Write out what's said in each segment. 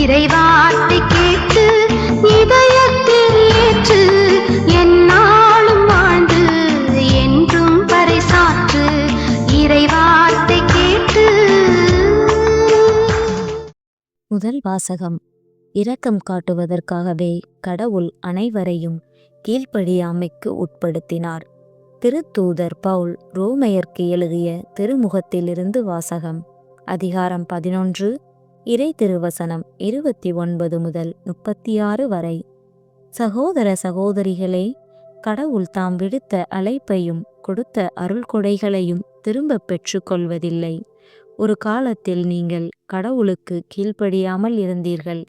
இறைவார்த்தை கேட்டு இதயத்தில் ஏற்று எந்நாளும் வாழ்ந்து என்றும் பறைசாற்று இறைவார்த்தை கேட்டு. முதல் வாசகம். இரக்கம் காட்டுவதற்காகவே கடவுள் அனைவரையும் கீழ்ப்படியாமைக்கு உட்படுத்தினார். திருத்தூதர் பவுல் ரோமையர்க்கு எழுதிய திருமுகத்திலிருந்து வாசகம். அதிகாரம் 11, இறை திருவசனம் 29 முதல் 36 வரை. சகோதர சகோதரிகளே, கடவுள் தாம் விடுத்த அழைப்பையும் கொடுத்த அருள்கொடைகளையும் திரும்ப பெற்றுக்கொள்வதில்லை. ஒரு காலத்தில் நீங்கள் கடவுளுக்கு கீழ்ப்படியாமல் இருந்தீர்கள்.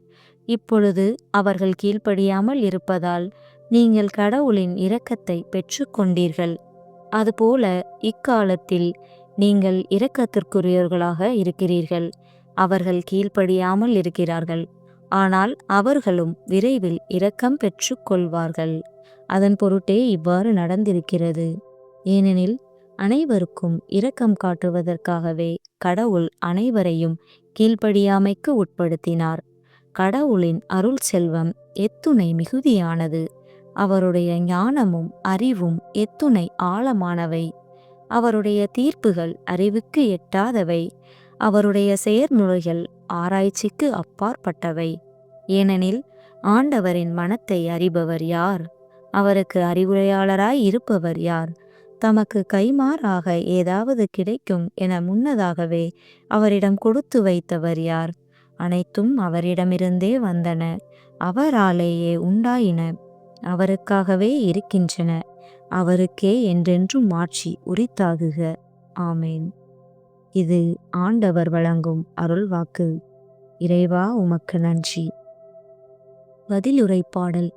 இப்பொழுது அவர்கள் கீழ்ப்படியாமல் இருப்பதால் நீங்கள் கடவுளின் இரக்கத்தை பெற்றுக்கொண்டீர்கள். அதுபோல இக்காலத்தில் நீங்கள் இரக்கத்திற்குரியவர்களாக இருக்கிறீர்கள். அவர்கள் கீழ்ப்படியாமல் இருக்கிறார்கள். ஆனால் அவர்களும் விரைவில் இரக்கம் பெற்று கொள்வார்கள். அதன் பொருட்டே இவ்வாறு நடந்திருக்கிறது. ஏனெனில் அனைவருக்கும் இரக்கம் காட்டுவதற்காகவே கடவுள் அனைவரையும் கீழ்ப்படியாமைக்கு உட்படுத்தினார். கடவுளின் அருள் செல்வம் எத்துணை மிகுதியானது! அவருடைய ஞானமும் அறிவும் எத்துணை ஆழமானவை! அவருடைய தீர்ப்புகள் அறிவுக்கு எட்டாதவை. அவருடைய செயற்முறைகள் ஆராய்ச்சிக்கு அப்பாற்பட்டவை. ஏனெனில் ஆண்டவரின் மனத்தை அறிபவர் யார்? அவருக்கு அறிவுரையாளராய் இருப்பவர் யார்? தமக்கு கைமாறாக ஏதாவது கிடைக்கும் என முன்னதாகவே அவரிடம் கொடுத்து வைத்தவர் யார்? அனைத்தும் அவரிடமிருந்தே வந்தன, அவராலேயே உண்டாயின, அவருக்காகவே இருக்கின்றன. அவருக்கே என்றென்றும் ஆட்சி உரித்தாகுக. ஆமேன். இது ஆண்டவர் வழங்கும் அருள்வாக்கு. இறைவா, உமக்கு நன்றி. பதிலுரை பாடல்.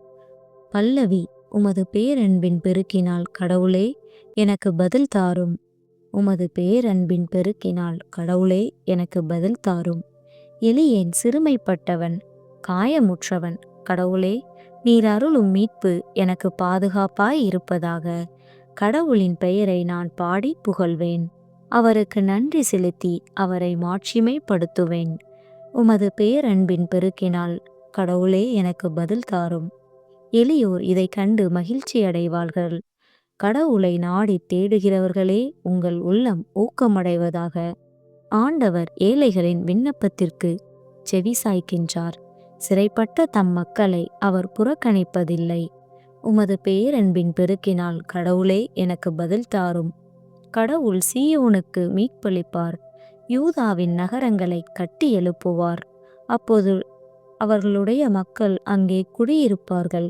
பல்லவி. உமது பேரன்பின் பெருக்கினால் கடவுளே எனக்கு பதில் தாரும். உமது பேரன்பின் பெருக்கினால் கடவுளே எனக்கு பதில் தாரும். எளியேன் சிறுமைப்பட்டவன், காயமுற்றவன். கடவுளே, நீர் அருளும் மீட்பு எனக்கு பாதுகாப்பாய் இருப்பதாக. கடவுளின் பெயரை நான் பாடி புகழ்வேன். அவருக்கு நன்றி செலுத்தி அவரை மாட்சிமைப்படுத்துவேன். உமது பேரன்பின் பெருக்கினால் கடவுளே எனக்கு பதில் தாரும். எளியோர் இதை கண்டு மகிழ்ச்சி அடைவார்கள். கடவுளை நாடி தேடுகிறவர்களே, உங்கள் உள்ளம் ஊக்கமடைவதாக. ஆண்டவர் ஏழைகளின் விண்ணப்பத்திற்கு செவிசாய்க்கின்றார். சிறைப்பட்ட தம் மக்களை அவர் புறக்கணிப்பதில்லை. உமது பேரன்பின் பெருக்கினால் கடவுளே எனக்கு பதில் தாரும். கடவுள் சீயோனுக்கு மீட்பளிப்பார். யூதாவின் நகரங்களை கட்டி எழுப்புவார். அப்போது அவர்களுடைய மக்கள் அங்கே குடியிருப்பார்கள்.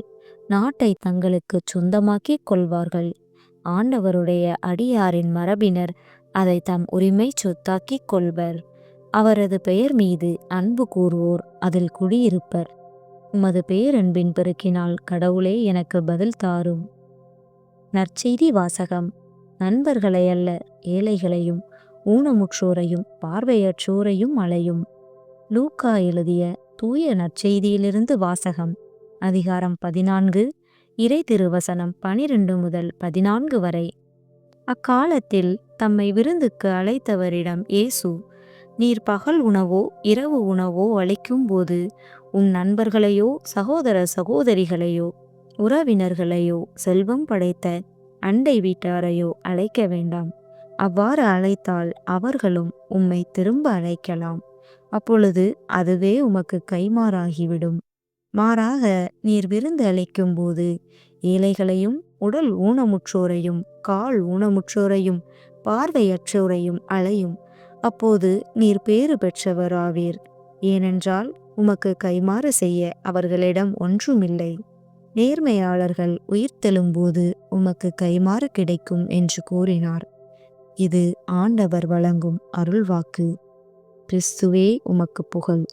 நாட்டை தங்களுக்கு சொந்தமாக்கிக் கொள்வார்கள். ஆண்டவருடைய அடியாரின் மரபினர் அதை தம் உரிமை சொத்தாக்கிக் கொள்வர். அவரது பெயர் மீது அன்பு கூறுவோர் அதில் குடியிருப்பர். உமது பேரன்பின் பெருக்கினால் கடவுளே எனக்கு பதில் தாரும். நற்செய்தி வாசகம். நண்பர்களை அல்ல, ஏழைகளையும் ஊனமுற்றோரையும் பார்வையற்றோரையும் அழையும். லூக்கா எழுதிய தூய நற்செய்தியிலிருந்து வாசகம். அதிகாரம் 14, இறை திருவசனம் 12 முதல் 14 வரை. அக்காலத்தில் தம்மை விருந்துக்கு அழைத்தவரிடம் இயேசு, நீர் பகல் உணவோ இரவு உணவோ அளிக்கும் போது உன் நண்பர்களையோ சகோதர சகோதரிகளையோ உறவினர்களையோ செல்வம் படைத்த அண்டை வீட்டாரையோ அழைக்க வேண்டாம். அவ்வாறு அழைத்தால் அவர்களும் உம்மை திரும்ப அழைக்கலாம். அப்பொழுது அதுவே உமக்கு கைமாறாகிவிடும். மாறாக நீர் விருந்து அளிக்கும் போது ஏழைகளையும் உடல் ஊனமுற்றோரையும் கால் ஊனமுற்றோரையும் பார்வையற்றோரையும் அழையும். அப்போது நீர் பேறு பெற்றவராவீர். ஏனென்றால் உமக்கு கைமாறு செய்ய அவர்களிடம் ஒன்றுமில்லை. நேர்மையாளர்கள் உயிர்த்தெழும்போது உமக்கு கைமாறு கிடைக்கும் என்று கூறினார். இது ஆண்டவர் வழங்கும் அருள்வாக்கு. கிறிஸ்துவே, உமக்கு புகழ்.